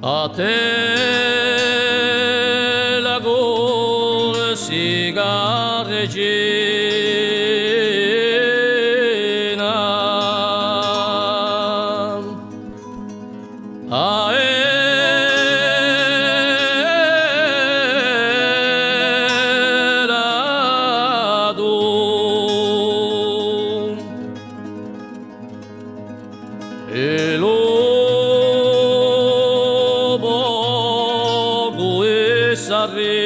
A te la corsica regina, a era tu e lo saremma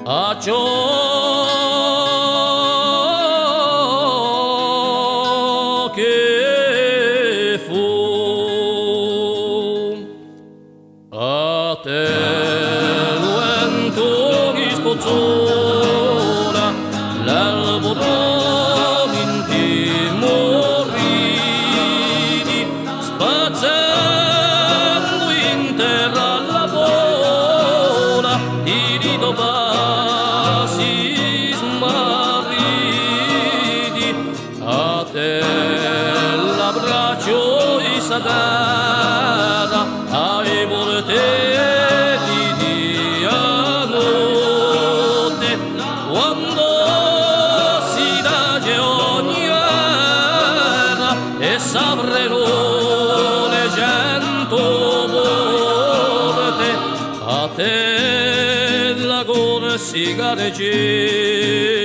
a ciò che fu a te luento che spozzola l'albero spazzando in terra la vola di ritrovasi smarriti a te l'abbraccio e satana ai voltelli di notte quando si tace ogni era e s'aprono a te la corsica regina.